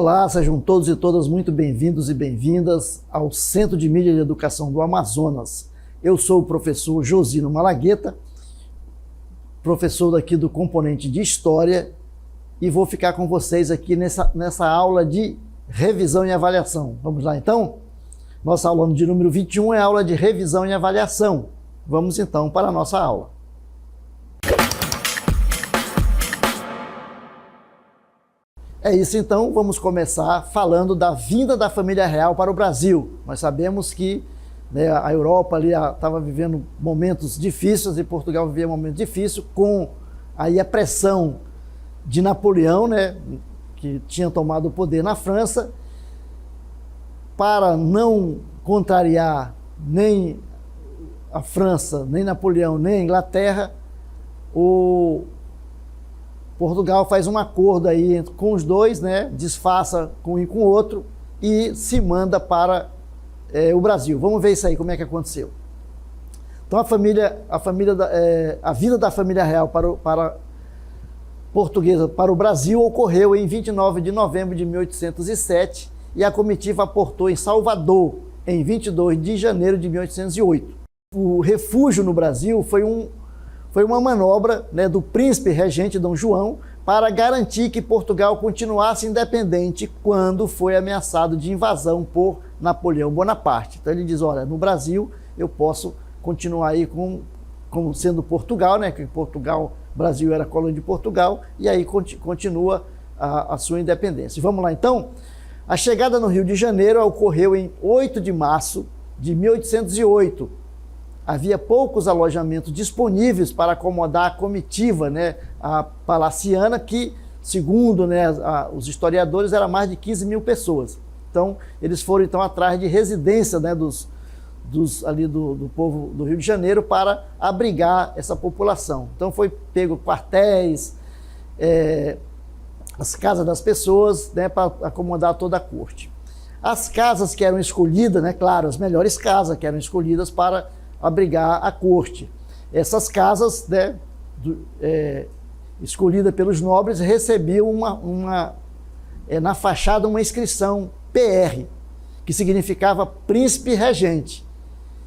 Olá, sejam todos e todas muito bem-vindos e bem-vindas ao Centro de Mídia e Educação do Amazonas. Eu sou o professor Josino Malagueta, professor daqui do componente de História, e vou ficar com vocês aqui nessa aula de revisão e avaliação. Vamos lá então? Nossa aula de número 21 é a aula de revisão e avaliação. Vamos então para a nossa aula. É isso então, vamos começar falando da vinda da família real para o Brasil. Nós sabemos que a Europa ali estava vivendo momentos difíceis e Portugal vivia momentos difíceis com aí a pressão de Napoleão, que tinha tomado o poder na França. Para não contrariar nem a França, nem Napoleão, nem a Inglaterra, o Portugal faz um acordo aí com os dois, disfarça com um e com o outro e se manda para o Brasil. Vamos ver isso aí, como é que aconteceu. Então a vinda da família real para portuguesa para o Brasil ocorreu em 29 de novembro de 1807 e a comitiva aportou em Salvador em 22 de janeiro de 1808. O refúgio no Brasil foi uma manobra do príncipe regente Dom João para garantir que Portugal continuasse independente quando foi ameaçado de invasão por Napoleão Bonaparte. Então ele diz, olha, no Brasil eu posso continuar aí como sendo Portugal, que Portugal, Brasil era colônia de Portugal, e aí continua a sua independência. Vamos lá então? A chegada no Rio de Janeiro ocorreu em 8 de março de 1808. Havia poucos alojamentos disponíveis para acomodar a comitiva, a palaciana, que, segundo os historiadores, era mais de 15 mil pessoas. Então, eles foram atrás de residência do povo do Rio de Janeiro para abrigar essa população. Então, foi pego quartéis, as casas das pessoas, para acomodar toda a corte. As casas que eram escolhidas, claro, as melhores casas que eram escolhidas para abrigar a corte. Essas casas, escolhidas pelos nobres, recebiam na fachada uma inscrição PR, que significava príncipe regente,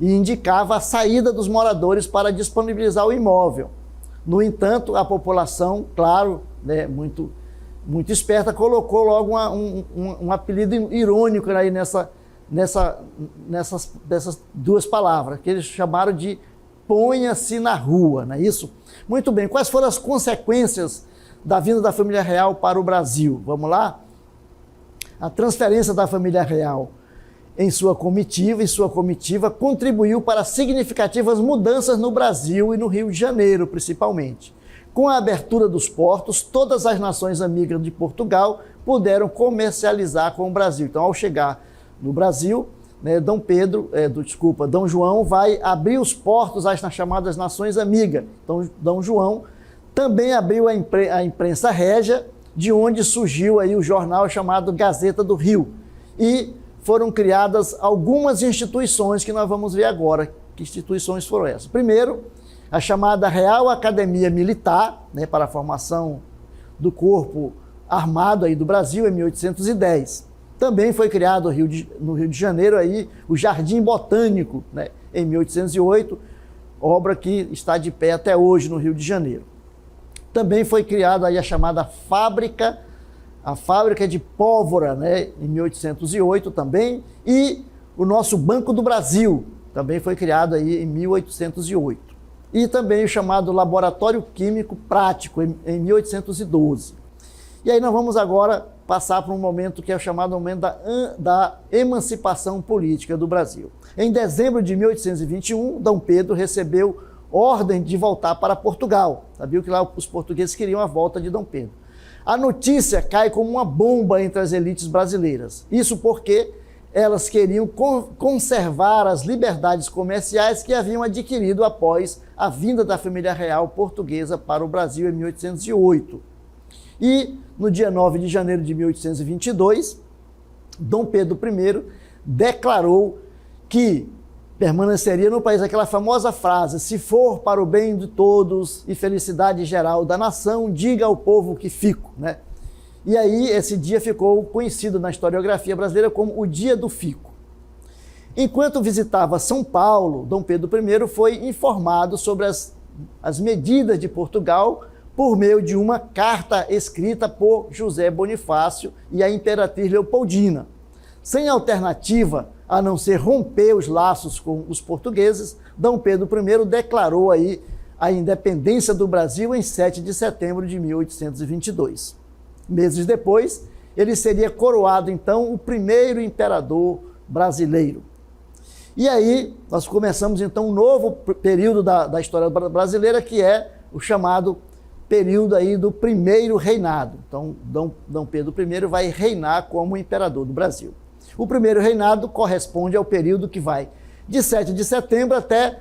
e indicava a saída dos moradores para disponibilizar o imóvel. No entanto, a população, claro, muito esperta, colocou logo um apelido irônico aí dessas duas palavras, que eles chamaram de ponha-se na rua, não é isso? Muito bem, quais foram as consequências da vinda da família real para o Brasil? Vamos lá? A transferência da família real em sua comitiva contribuiu para significativas mudanças no Brasil e no Rio de Janeiro, principalmente. Com a abertura dos portos, todas as nações amigas de Portugal puderam comercializar com o Brasil. Então, ao chegar no Brasil, Dom João vai abrir os portos às chamadas nações amigas. Então, Dom João também abriu a imprensa régia, de onde surgiu aí o jornal chamado Gazeta do Rio. E foram criadas algumas instituições que nós vamos ver agora. Que instituições foram essas? Primeiro, a chamada Real Academia Militar, para a formação do corpo armado aí do Brasil, em 1810. Também foi criado no Rio de Janeiro aí, o Jardim Botânico, em 1808, obra que está de pé até hoje no Rio de Janeiro. Também foi criada aí a chamada fábrica de pólvora, em 1808 também, e o nosso Banco do Brasil também foi criado aí em 1808. E também o chamado Laboratório Químico Prático, em 1812. E aí nós vamos agora passar por um momento que é o chamado momento da emancipação política do Brasil. Em dezembro de 1821, Dom Pedro recebeu ordem de voltar para Portugal. Sabia que lá os portugueses queriam a volta de Dom Pedro. A notícia cai como uma bomba entre as elites brasileiras. Isso porque elas queriam conservar as liberdades comerciais que haviam adquirido após a vinda da família real portuguesa para o Brasil em 1808. E no dia 9 de janeiro de 1822, Dom Pedro I declarou que permaneceria no país. Aquela famosa frase, se for para o bem de todos e felicidade geral da nação, diga ao povo que fico, E aí esse dia ficou conhecido na historiografia brasileira como o Dia do Fico. Enquanto visitava São Paulo, Dom Pedro I foi informado sobre as medidas de Portugal por meio de uma carta escrita por José Bonifácio e a imperatriz Leopoldina. Sem alternativa a não ser romper os laços com os portugueses, Dom Pedro I declarou aí a independência do Brasil em 7 de setembro de 1822. Meses depois, ele seria coroado, então, o primeiro imperador brasileiro. E aí, nós começamos, então, um novo período da história brasileira, que é o chamado período aí do primeiro reinado. Então, Dom Pedro I vai reinar como imperador do Brasil. O primeiro reinado corresponde ao período que vai de 7 de setembro até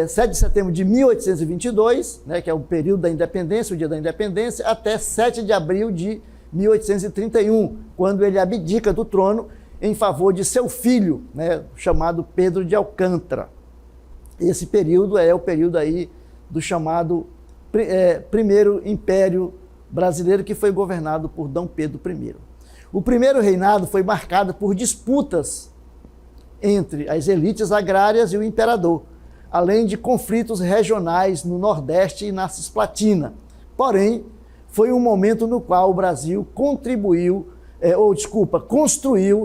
7 de setembro de 1822, né, que é o período da independência, o dia da independência, até 7 de abril de 1831, quando ele abdica do trono em favor de seu filho, né, chamado Pedro de Alcântara. Esse período é o período aí do chamado Primeiro Império Brasileiro, que foi governado por Dom Pedro I. O primeiro reinado foi marcado por disputas entre as elites agrárias e o imperador, além de conflitos regionais no Nordeste e na Cisplatina. Porém, foi um momento no qual o Brasil construiu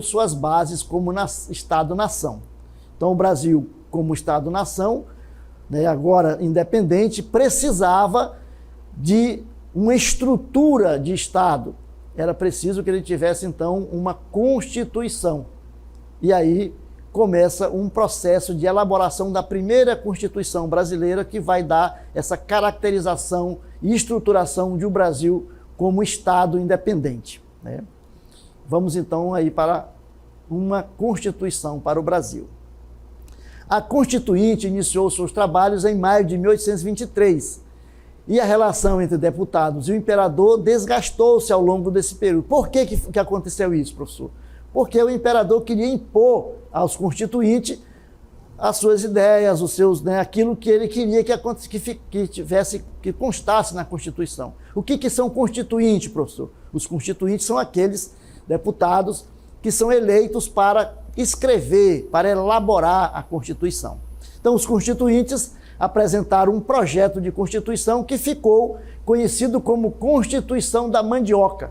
suas bases como Estado-nação. Então, o Brasil, como Estado-nação, né, agora independente, precisava de uma estrutura de Estado. Era preciso que ele tivesse, então, uma Constituição. E aí começa um processo de elaboração da primeira Constituição brasileira, que vai dar essa caracterização e estruturação de o Brasil como Estado independente, né? Vamos, então, aí para uma Constituição para o Brasil. A Constituinte iniciou seus trabalhos em maio de 1823, e a relação entre deputados e o imperador desgastou-se ao longo desse período. Por que aconteceu isso, professor? Porque o imperador queria impor aos constituintes as suas ideias, os seus, né, aquilo que ele queria que constasse na Constituição. O que são constituintes, professor? Os constituintes são aqueles deputados que são eleitos para escrever, para elaborar a Constituição. Então, os constituintes apresentaram um projeto de Constituição que ficou conhecido como Constituição da Mandioca,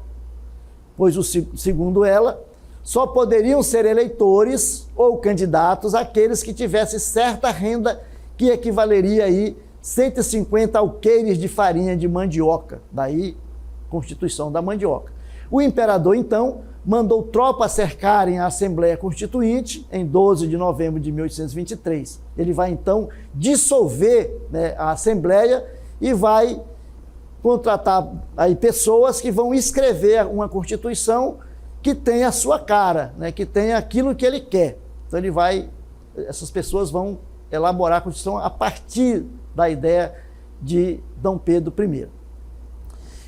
pois, segundo ela, só poderiam ser eleitores ou candidatos aqueles que tivessem certa renda, que equivaleria aí 150 alqueires de farinha de mandioca, daí Constituição da Mandioca. O imperador, então, mandou tropas cercarem a Assembleia Constituinte em 12 de novembro de 1823. Ele vai, então, dissolver, né, a Assembleia e vai contratar aí pessoas que vão escrever uma Constituição que tenha a sua cara, né, que tenha aquilo que ele quer. Então essas pessoas vão elaborar a Constituição a partir da ideia de Dom Pedro I.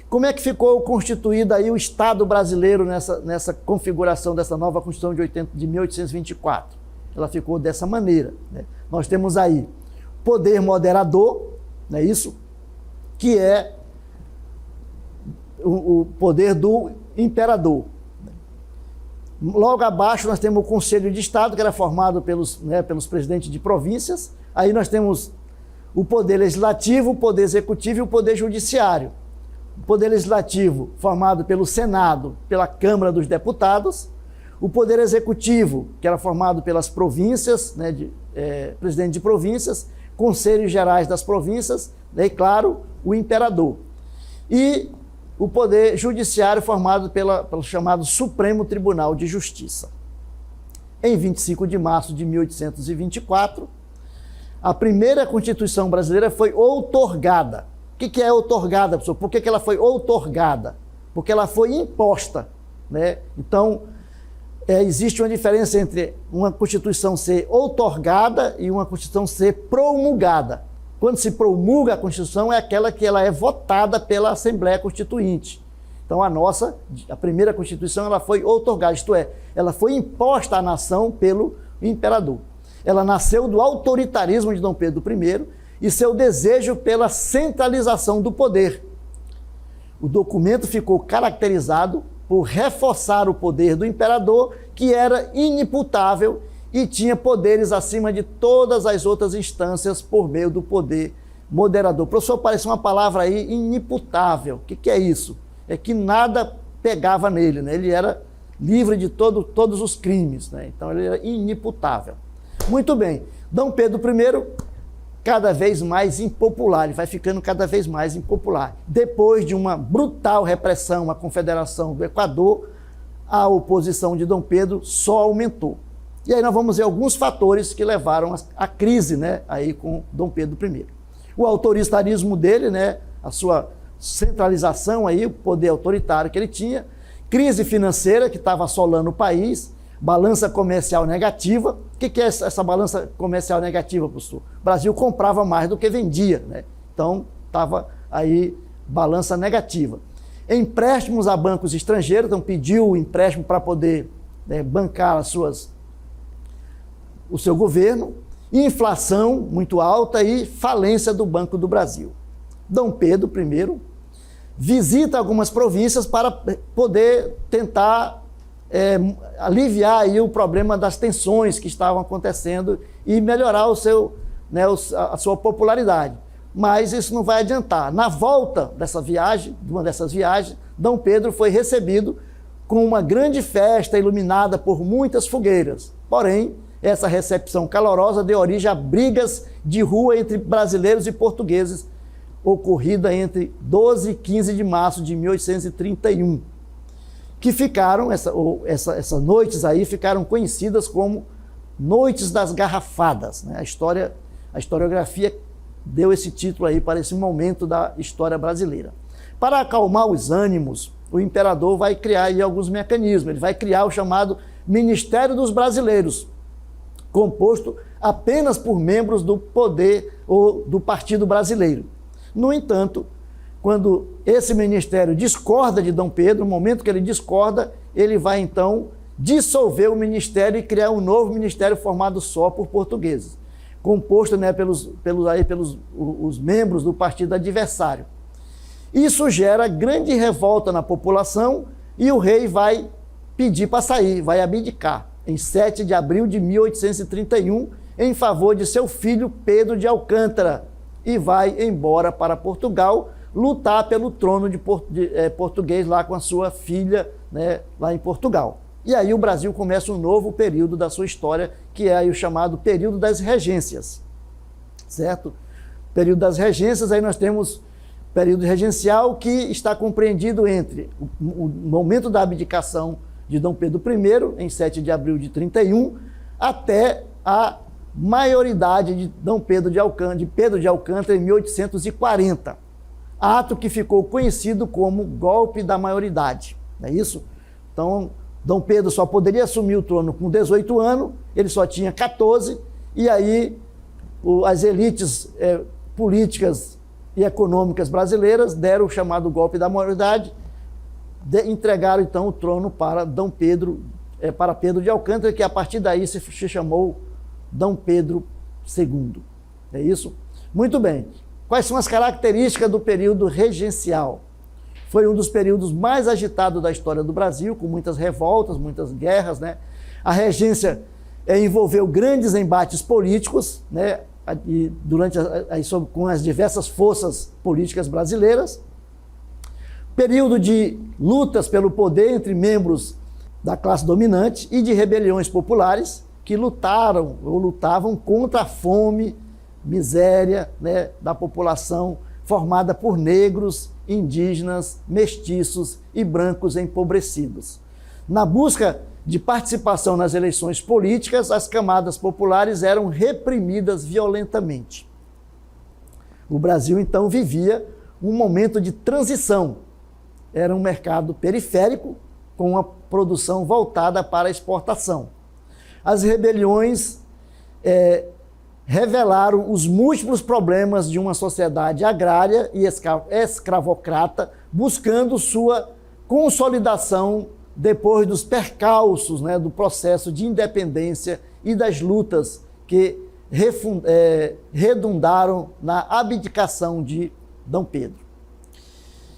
Como é que ficou constituído aí o Estado brasileiro nessa configuração dessa nova Constituição de 1824? Ela ficou dessa maneira, né? Nós temos aí poder moderador, não é isso? Que é o poder do imperador. Logo abaixo nós temos o Conselho de Estado, que era formado pelos presidentes de províncias. Aí nós temos o Poder Legislativo, o Poder Executivo e o Poder Judiciário. O Poder Legislativo formado pelo Senado, pela Câmara dos Deputados. O Poder Executivo, que era formado pelas províncias, né, presidente de províncias, Conselhos Gerais das Províncias, né, e, claro, o Imperador. E o Poder Judiciário formado pelo chamado Supremo Tribunal de Justiça. Em 25 de março de 1824, a primeira Constituição brasileira foi outorgada. O que é outorgada, professor? Por que ela foi outorgada? Porque ela foi imposta, né? Então, existe uma diferença entre uma Constituição ser outorgada e uma Constituição ser promulgada. Quando se promulga a Constituição, é aquela que ela é votada pela Assembleia Constituinte. Então, a primeira Constituição, ela foi outorgada, isto é, ela foi imposta à nação pelo imperador. Ela nasceu do autoritarismo de Dom Pedro I e seu desejo pela centralização do poder. O documento ficou caracterizado por reforçar o poder do imperador, que era inimputável e tinha poderes acima de todas as outras instâncias por meio do poder moderador. Professor, apareceu uma palavra aí, inimputável. O que é isso? É que nada pegava nele, né? Ele era livre de todos os crimes, né? Então ele era inimputável. Muito bem, Dom Pedro I, cada vez mais impopular, ele vai ficando cada vez mais impopular. Depois de uma brutal repressão à Confederação do Equador, a oposição de Dom Pedro só aumentou. E aí nós vamos ver alguns fatores que levaram à crise, né, aí com Dom Pedro I. O autoritarismo dele, né, a sua centralização, aí, o poder autoritário que ele tinha, crise financeira que estava assolando o país, balança comercial negativa. O que é essa balança comercial negativa, professor? O Brasil comprava mais do que vendia, né? Então, estava aí balança negativa. Empréstimos a bancos estrangeiros, então pediu o empréstimo para poder, né, bancar o seu governo. Inflação muito alta e falência do Banco do Brasil. Dom Pedro I visita algumas províncias para poder tentar aliviar aí o problema das tensões que estavam acontecendo e melhorar a sua popularidade. Mas isso não vai adiantar. Na volta dessa viagem, de uma dessas viagens, Dom Pedro foi recebido com uma grande festa iluminada por muitas fogueiras. Porém, essa recepção calorosa deu origem a brigas de rua entre brasileiros e portugueses, ocorrida entre 12 e 15 de março de 1831. Que ficaram, essas noites aí ficaram conhecidas como Noites das Garrafadas, né? A historiografia deu esse título aí para esse momento da história brasileira. Para acalmar os ânimos, o imperador vai criar aí alguns mecanismos. Ele vai criar o chamado Ministério dos Brasileiros, composto apenas por membros do poder ou do Partido Brasileiro. No entanto, quando esse ministério discorda de Dom Pedro, no momento que ele discorda, ele vai então dissolver o ministério e criar um novo ministério formado só por portugueses, composto, né, pelos os membros do partido adversário. Isso gera grande revolta na população e o rei vai pedir para sair, vai abdicar, em 7 de abril de 1831, em favor de seu filho Pedro de Alcântara, e vai embora para Portugal, lutar pelo trono português lá com a sua filha, né, lá em Portugal. E aí o Brasil começa um novo período da sua história, que é aí o chamado período das regências, certo? Período das regências, aí nós temos período regencial que está compreendido entre o momento da abdicação de Dom Pedro I, em 7 de abril de 31, até a maioridade de Pedro de Alcântara em 1840. Ato que ficou conhecido como golpe da maioridade, não é isso? Então, Dom Pedro só poderia assumir o trono com 18 anos, ele só tinha 14, e aí as elites políticas e econômicas brasileiras deram o chamado golpe da maioridade, entregaram então o trono para para Pedro de Alcântara, que a partir daí se chamou Dom Pedro II. É isso? Muito bem. Quais são as características do período regencial? Foi um dos períodos mais agitados da história do Brasil, com muitas revoltas, muitas guerras, né? A regência envolveu grandes embates políticos, né? Com as diversas forças políticas brasileiras. Período de lutas pelo poder entre membros da classe dominante e de rebeliões populares que lutavam contra a fome, miséria, né, da população formada por negros, indígenas, mestiços e brancos empobrecidos. Na busca de participação nas eleições políticas, as camadas populares eram reprimidas violentamente. O Brasil, então, vivia um momento de transição. Era um mercado periférico, com uma produção voltada para a exportação. As rebeliões revelaram os múltiplos problemas de uma sociedade agrária e escravocrata, buscando sua consolidação depois dos percalços, né, do processo de independência e das lutas que redundaram na abdicação de Dom Pedro.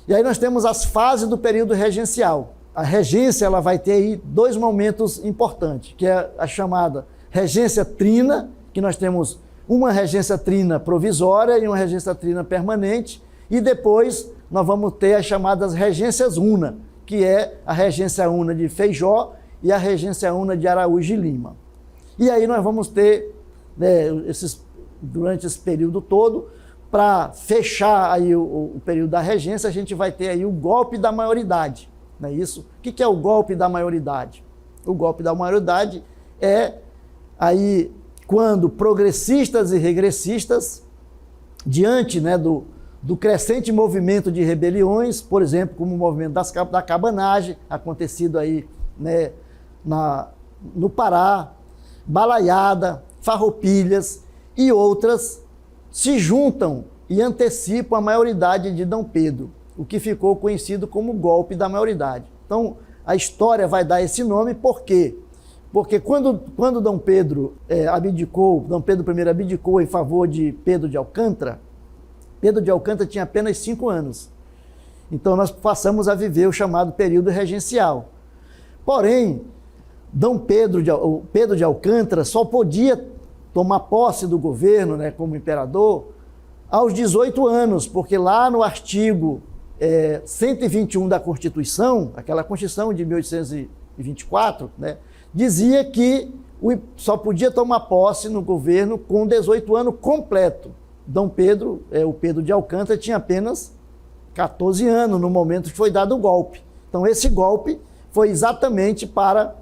E aí nós temos as fases do período regencial. A regência ela vai ter aí dois momentos importantes, que é a chamada regência trina, que nós temos uma regência trina provisória e uma regência trina permanente, e depois nós vamos ter as chamadas regências una, que é a regência una de Feijó e a regência una de Araújo de Lima. E aí nós vamos ter, durante esse período todo, para fechar aí o período da regência, a gente vai ter aí o golpe da maioridade, não é isso? O que é o golpe da maioridade? O golpe da maioridade é aí quando progressistas e regressistas, diante, né, do crescente movimento de rebeliões, por exemplo, como o movimento da cabanagem, acontecido aí, né, no Pará, Balaiada, Farroupilhas e outras, se juntam e antecipam a maioridade de D. Pedro, o que ficou conhecido como golpe da maioridade. Então, a história vai dar esse nome, por quê? Porque quando D. Pedro abdicou, D. Pedro I abdicou em favor de Pedro de Alcântara, Pedro de Alcântara tinha apenas 5 anos. Então nós passamos a viver o chamado período regencial. Porém, Pedro de Alcântara só podia tomar posse do governo, né, como imperador aos 18 anos, porque lá no artigo 121 da Constituição, aquela Constituição de 1824, né, dizia que só podia tomar posse no governo com 18 anos completo. D. Pedro, o Pedro de Alcântara, tinha apenas 14 anos no momento que foi dado o golpe. Então esse golpe foi exatamente para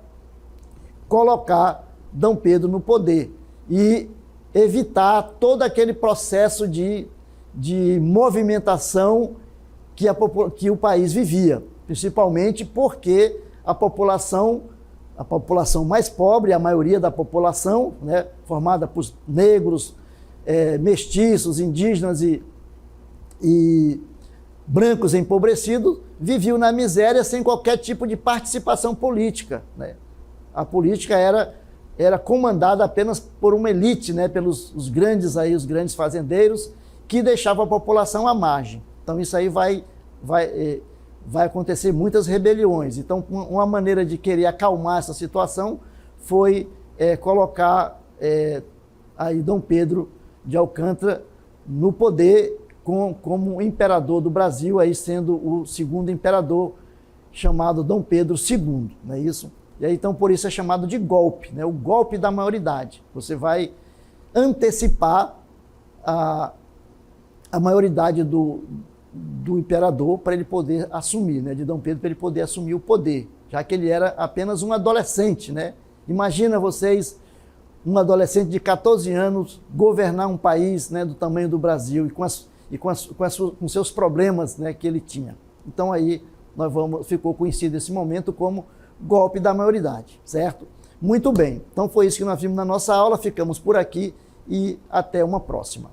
colocar D. Pedro no poder e evitar todo aquele processo de movimentação que o país vivia, principalmente porque a população mais pobre, a maioria da população, né, formada por negros, mestiços, indígenas e brancos empobrecidos, viviam na miséria sem qualquer tipo de participação política, né? A política era comandada apenas por uma elite, né, pelos os grandes fazendeiros, que deixavam a população à margem. Então isso aí vai acontecer muitas rebeliões. Então uma maneira de querer acalmar essa situação foi colocar aí D. Pedro de Alcântara no poder como imperador do Brasil, aí sendo o segundo imperador, chamado D. Pedro II, não é isso? E aí, então, por isso é chamado de golpe, né? O golpe da maioridade. Você vai antecipar a maioridade do imperador para ele poder assumir, né? De D. Pedro, para ele poder assumir o poder, já que ele era apenas um adolescente, né? Imagina vocês, um adolescente de 14 anos, governar um país, né, do tamanho do Brasil e com seus problemas, né, que ele tinha. Então aí ficou conhecido esse momento como golpe da maioridade, certo? Muito bem, então foi isso que nós vimos na nossa aula, ficamos por aqui e até uma próxima.